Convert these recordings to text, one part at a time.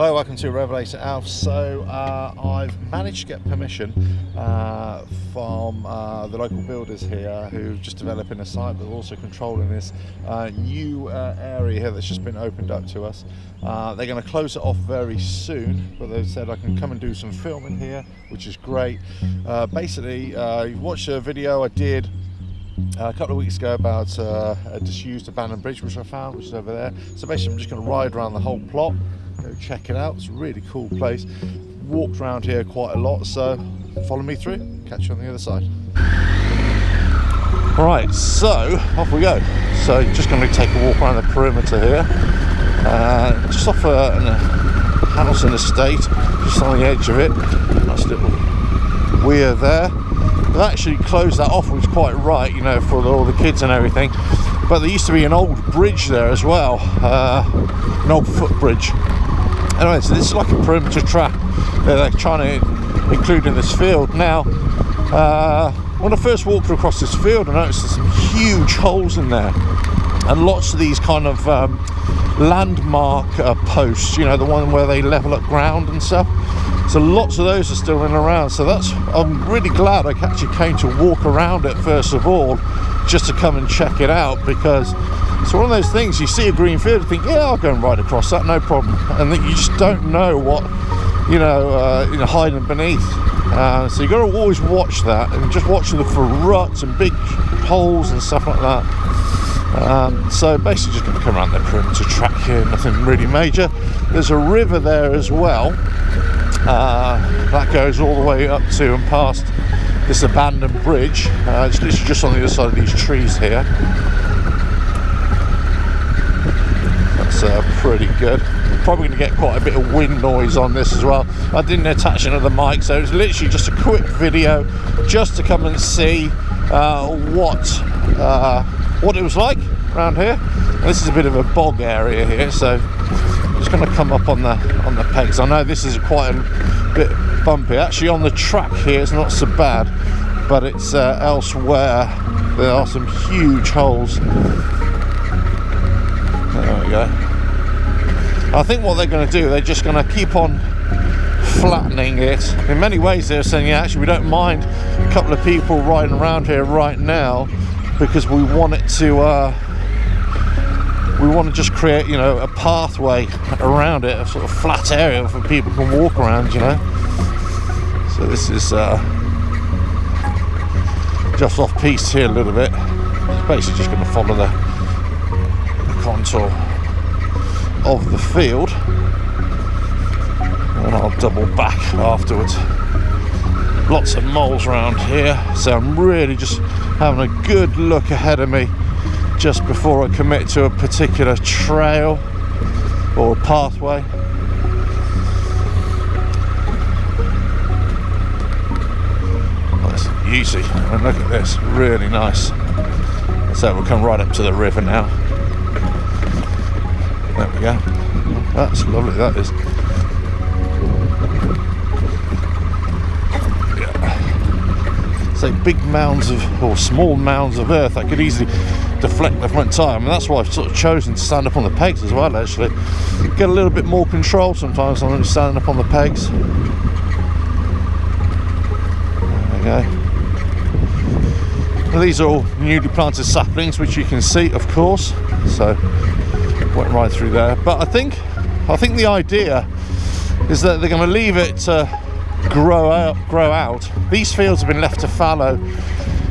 Hi, welcome to RevelatorAlf. So I've managed to get permission from the local builders here who are just developing a site but also controlling this new area here that's just been opened up to us. They're going to close it off very soon, but they've said I can come and do some filming here, which is great. Basically, you've watched a video I did a couple of weeks ago about a disused abandoned bridge which I found, which is over there. So basically I'm just going to ride around the whole plot, go check it out. It's a really cool place. Walked around here quite a lot, so follow me through, catch you on the other side. Right, so off we go. So just going to take a walk around the perimeter here, just off a house and estate, just on the edge of it. Nice little weir there. They've actually closed that off, which is quite right, you know, for all the kids and everything. But there used to be an old bridge there as well, an old footbridge. Anyway, so this is like a perimeter track that they're trying to include in this field. Now, when I first walked across this field, I noticed there's some huge holes in there, and lots of these kind of landmark posts, you know, the one where they level up ground and stuff. So lots of those are still in around. So I'm really glad I actually came to walk around it first of all, just to come and check it out, because it's one of those things, you see a green field, you think, yeah, I'll go and ride across that, no problem. And then you just don't know what, you know, hiding beneath. So you've got to always watch that, and just watch for ruts and big holes and stuff like that. So basically just going to come around the perimeter track here, nothing really major. There's a river there as well. That goes all the way up to and past this abandoned bridge. It's literally just on the other side of these trees here. That's pretty good. Probably going to get quite a bit of wind noise on this as well. I didn't attach another mic, so it's literally just a quick video just to come and see what it was like around here. This is a bit of a bog area here, so I'm just going to come up on the pegs. I know this is quite a bit bumpy. Actually, on the track here it's not so bad, but it's elsewhere there are some huge holes. There we go. I think what they're going to do, they're just going to keep on flattening it. In many ways they're saying, yeah, actually we don't mind a couple of people riding around here right now, because we want it to just create, you know, a pathway around it, a sort of flat area for people can walk around, you know. So this is just off piste here a little bit. It's basically just going to follow the contour of the field, and I'll double back afterwards. Lots of moles around here, so I'm really just having a good look ahead of me just before I commit to a particular trail or pathway. That's easy. I mean, look at this, really nice. So we'll come right up to the river now. There we go. That's lovely, that is. Yeah. So big mounds of, or small mounds of earth that could easily deflect the front tyre. I mean, that's why I've sort of chosen to stand up on the pegs as well, actually. Get a little bit more control sometimes when I'm standing up on the pegs. There we go. Well, these are all newly planted saplings, which you can see, of course. So went right through there. But I think the idea is that they're going to leave it to grow out. These fields have been left to fallow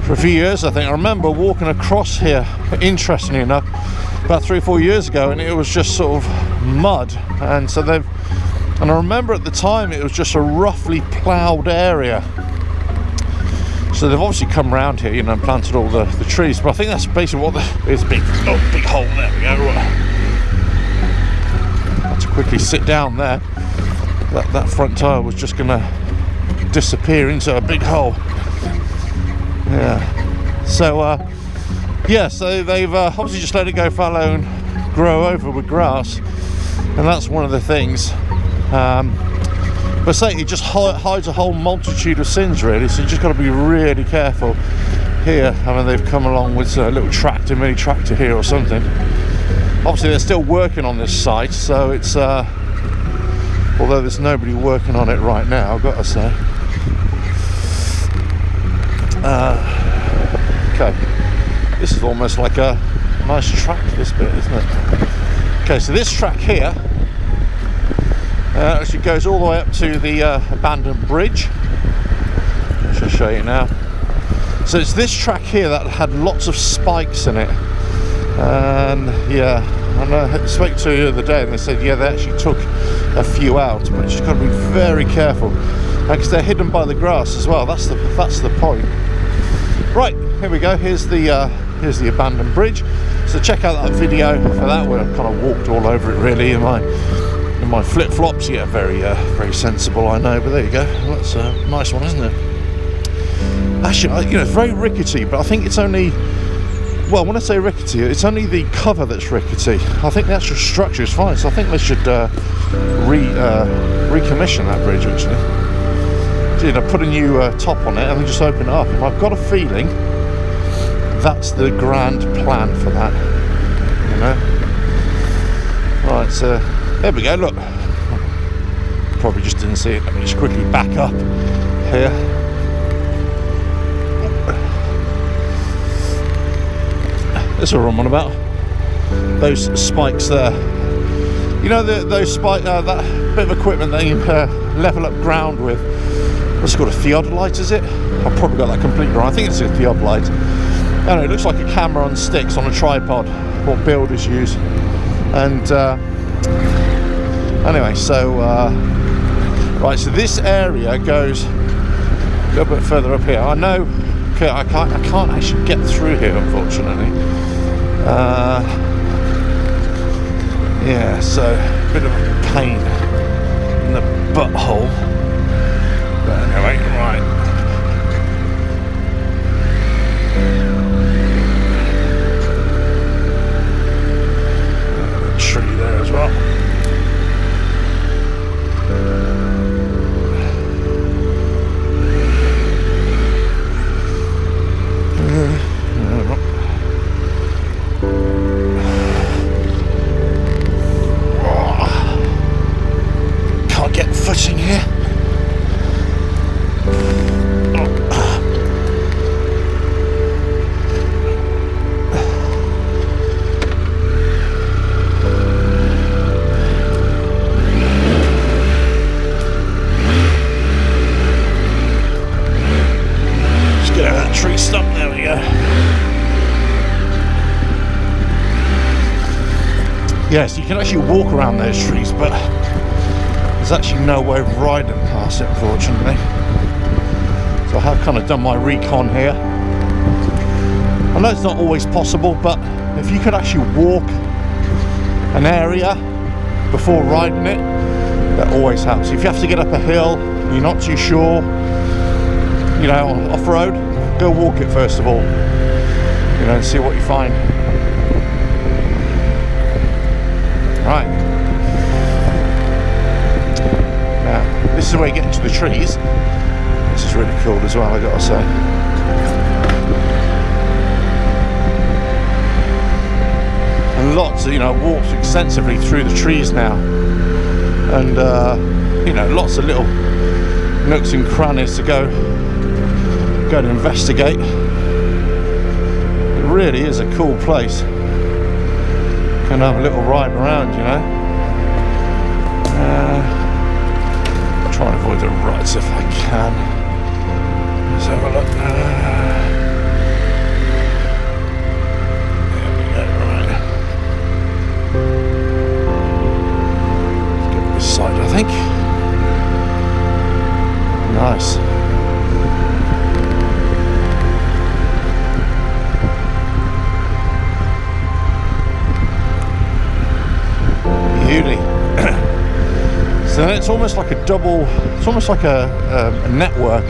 for a few years, I think. I remember walking across here, interestingly enough, about 3 or 4 years ago, and it was just sort of mud. And so I remember at the time it was just a roughly ploughed area. So they've obviously come around here, you know, and planted all the trees. But I think that's basically what there's a big hole. There we go. Had to quickly sit down there. That front tyre was just going to disappear into a big hole. Yeah. So so they've obviously just let it go fallow and grow over with grass, and that's one of the things. But say it just hides a whole multitude of sins, really. So you just got to be really careful here. I mean, they've come along with a little mini tractor here or something. Obviously, they're still working on this site, so it's although there's nobody working on it right now, I've got to say. Okay, this is almost like a nice track, this bit, isn't it? Okay, so this track here actually goes all the way up to the abandoned bridge, which I'll show you now. So it's this track here that had lots of spikes in it, and yeah, and I spoke to the other day and they said yeah, they actually took a few out, but you just got to be very careful because they're hidden by the grass as well. That's the point. Right, here we go. Here's the abandoned bridge. So check out that video for that, where I kind of walked all over it really in my flip-flops. Yeah, very sensible, I know, but there you go. That's a nice one, isn't it? Actually, you know, it's very rickety, but I think it's only, well, when I say rickety, it's only the cover that's rickety. I think the actual structure is fine, so I think they should recommission that bridge, actually. You know, put a new top on it and then just open it up. And I've got a feeling that's the grand plan for that, you know. Right, so there we go, look. Probably just didn't see it. Let me just quickly back up here. This is what I'm on about. Those spikes there. You know, those spikes, that bit of equipment that you level up ground with. What's it called, a theodolite, is it? I've probably got that completely wrong. I think it's a theodolite. I don't know, it looks like a camera on sticks on a tripod, what builders use. And anyway, so right, so this area goes a little bit further up here. I know, okay, I can't actually get through here, unfortunately. Yeah, so a bit of a pain in the butthole. But anyway, right. Tree there as well. Can't get footing here. Yes, you can actually walk around those trees, but there's actually no way of riding past it, unfortunately. So I have kind of done my recon here. I know it's not always possible, but if you could actually walk an area before riding it, that always helps. If you have to get up a hill, you're not too sure, you know, off-road, go walk it first of all, you know, and see what you find. Right. Now, this is where you get into the trees. This is really cool as well, I gotta say. And lots of, you know, walked extensively through the trees now. And, you know, lots of little nooks and crannies to go to investigate. It really is a cool place. Can have a little ride around, you know. Try and avoid the ruts if I can. Let's have a look. There we go, right. Let's go this side, I think. Nice. So it's almost like a double, it's almost like a network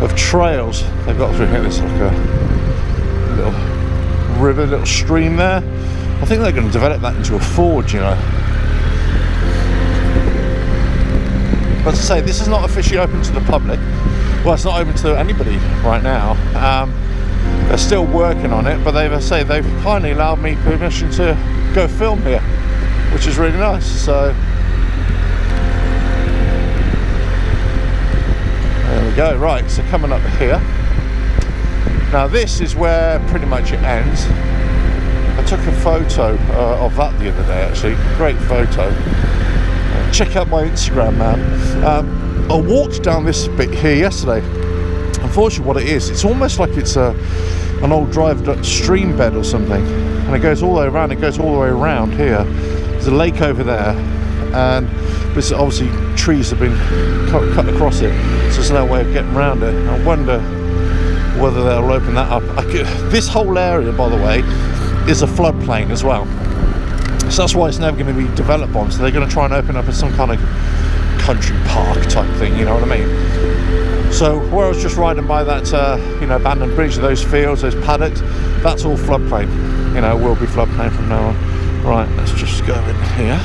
of trails they've got through here. There's like a little river, little stream there. I think they're going to develop that into a forge, you know. But to say, this is not officially open to the public. Well, it's not open to anybody right now. They're still working on it, but they've kindly allowed me permission to go film here, which is really nice. So go. Right, so coming up here. Now this is where pretty much it ends. I took a photo of that the other day, actually. Great photo. Check out my Instagram, man. I walked down this bit here yesterday. Unfortunately, what it is, it's almost like it's an old dried up stream bed or something, and it goes all the way around. It goes all the way around here. There's a lake over there, and there's obviously trees have been cut across it, so there's no way of getting around it. I wonder whether they'll open that up. This whole area, by the way, is a floodplain as well, so that's why it's never going to be developed on. So they're going to try and open up as some kind of country park type thing, you know what I mean? So where I was just riding by that you know, abandoned bridge, those fields, those paddocks, that's all floodplain. You know, will be floodplain from now on. Right, let's just go in here.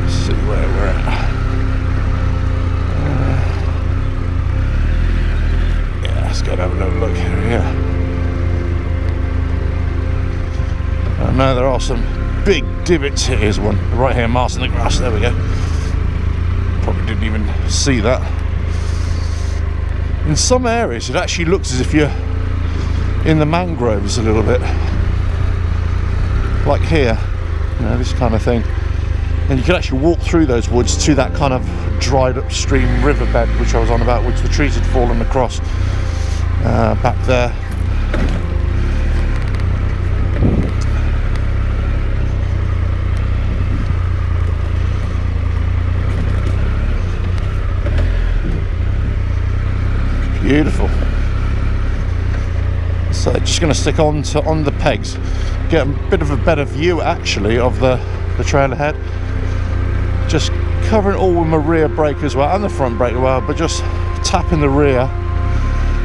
Let's see where we're at. Yeah, let's go and have a little look here. I know there are some big divots here. Here's one right here, marks in the grass. There we go. Probably didn't even see that. In some areas it actually looks as if you're in the mangroves a little bit, like here, you know, this kind of thing. And you can actually walk through those woods to that kind of dried up stream riverbed which I was on about, which the trees had fallen across back there. Beautiful. So just going to stick on the pegs, get a bit of a better view actually of the trail ahead. Just covering all with my rear brake as well, and the front brake as well, but just tapping the rear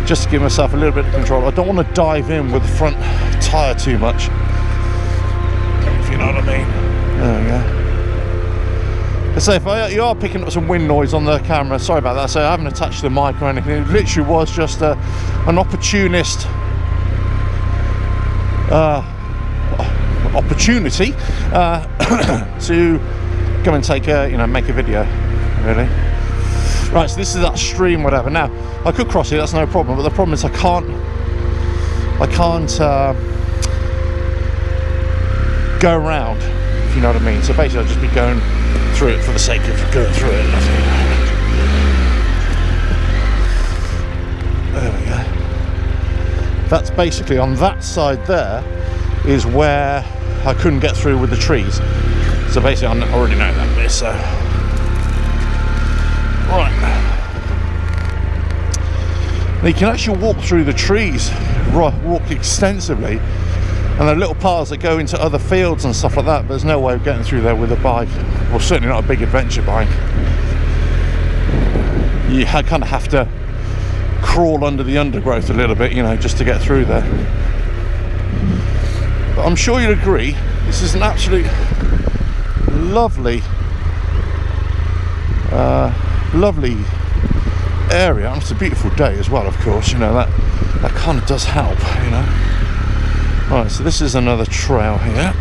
just to give myself a little bit of control. I don't want to dive in with the front tyre too much, if you know what I mean. There we go. So if you are picking up some wind noise on the camera, sorry about that. So I haven't attached the mic or anything. It literally was just an opportunist opportunity to come and take a, you know, make a video, really. Right, so this is that stream, whatever. Now I could cross it, that's no problem, but the problem is I can't go around, if you know what I mean. So basically I'll just be going through it for the sake of going through it. There we go. That's basically on that side. There is where I couldn't get through with the trees. So basically I already know that bit. So right, now you can actually walk through the trees, walk extensively. And there are little paths that go into other fields and stuff like that, but there's no way of getting through there with a bike. Well, certainly not a big adventure bike. You kind of have to crawl under the undergrowth a little bit, you know, just to get through there. But I'm sure you'll agree, this is an absolute lovely, lovely area. And it's a beautiful day as well, of course, you know, that kind of does help, you know. Right, so this is another trail here.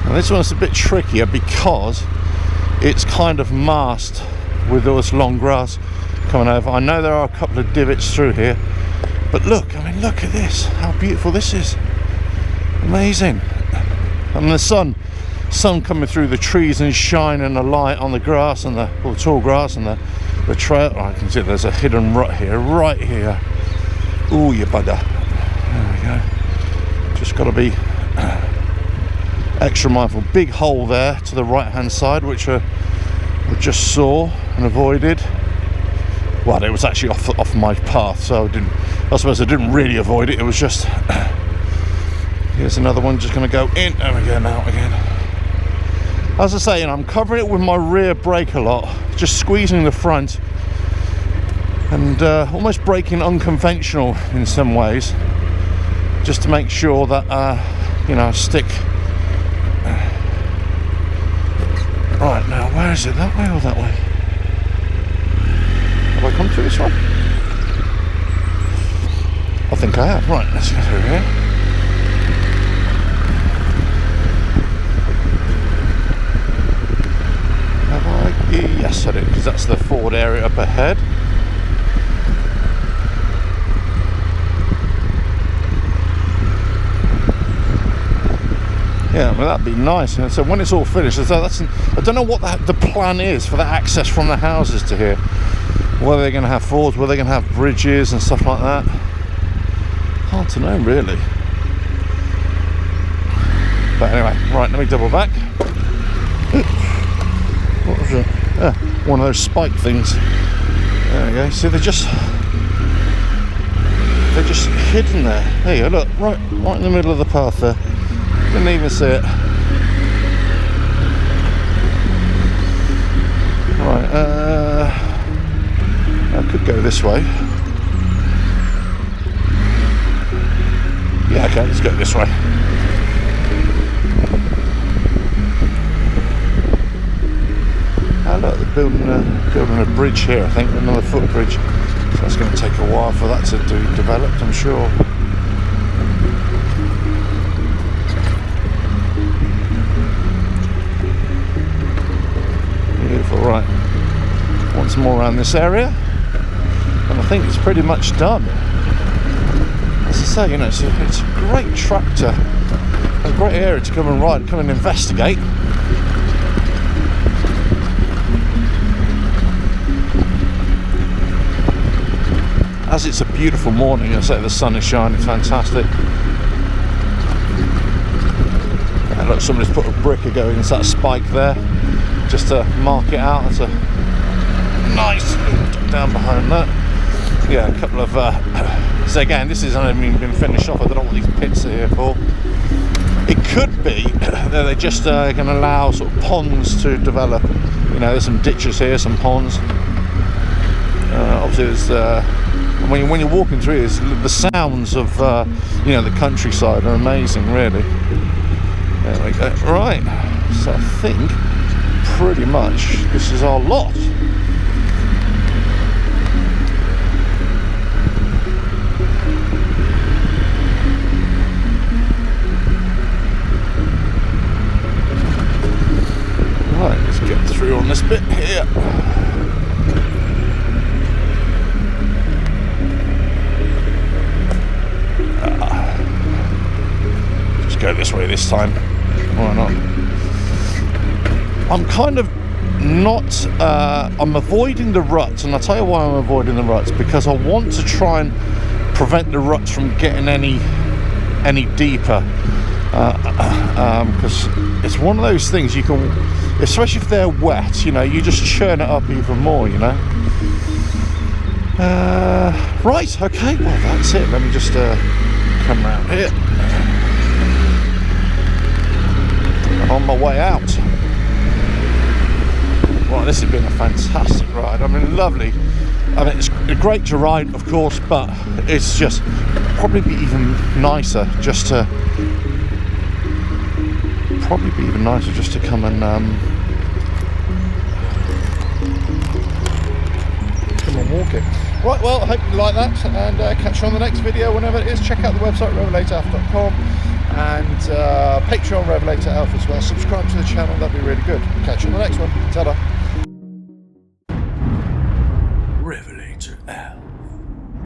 Now this one's a bit trickier because it's kind of masked with all this long grass coming over. I know there are a couple of divots through here, but look, I mean, look at this, how beautiful this is. Amazing. And the sun coming through the trees and shining a light on the grass and the tall grass and the trail. Oh, I can see there's a hidden rut here, right here. Ooh, you bugger. There we go. Just got to be extra mindful. Big hole there to the right hand side, which I just saw and avoided. Well, it was actually off my path, so I suppose I didn't really avoid it. It was just here's another one, just going to go in. There we go, now again. As I say, I'm covering it with my rear brake a lot, just squeezing the front and almost braking unconventional in some ways, just to make sure that you know, I stick. Right, now where is it? That way or that way? Have I come through this one? I think I have. Right, let's go through here. up ahead. Yeah, well, that'd be nice. And so when it's all finished, I don't know what the plan is for the access from the houses to here. Whether they're going to have fords, whether they're going to have bridges and stuff like that. Hard to know, really. But anyway, right, let me double back. What was it? One of those spike things. There we go. See, they're just hidden there. There you go, look, right in the middle of the path there. Didn't even see it. Right, I could go this way. Yeah, okay, let's go this way. Oh look, they're building a bridge here, I think, another footbridge. So that's going to take a while for that to be developed, I'm sure. Beautiful, right. Once more around this area, and I think it's pretty much done. As I say, you know, it's a great tractor, a great area to come and ride, come and investigate. As it's a beautiful morning, I say the sun is shining, fantastic. And look, somebody's put a brick going into that spike there, just to mark it out. That's a nice down behind that. Yeah, a couple of so again, this hasn't even been finished off. I don't know what these pits are here for. It could be that they're just going to allow sort of ponds to develop. You know, there's some ditches here, some ponds. Obviously there's when you're walking through this, the sounds of you know, the countryside are amazing, really. There we go. Right, so I think pretty much this is our lot. Right, let's get through on this bit here. Just go this way this time. Why not? I'm kind of not, I'm avoiding the ruts, and I'll tell you why I'm avoiding the ruts, because I want to try and prevent the ruts from getting any deeper, because it's one of those things you can, especially if they're wet, you know, you just churn it up even more, you know. Right, okay, well that's it. Let me just come round here. On my way out. Well, this has been a fantastic ride. I mean, lovely. I mean, it's great to ride, of course, but it's just probably be even nicer just to come and walk it. Right, well, I hope you like that, and catch you on the next video whenever it is. Check out the website RevelatorAlf.com. and Patreon RevelatorAlf as well. Subscribe to the channel, that'd be really good. Catch you on the next one. Ta-da.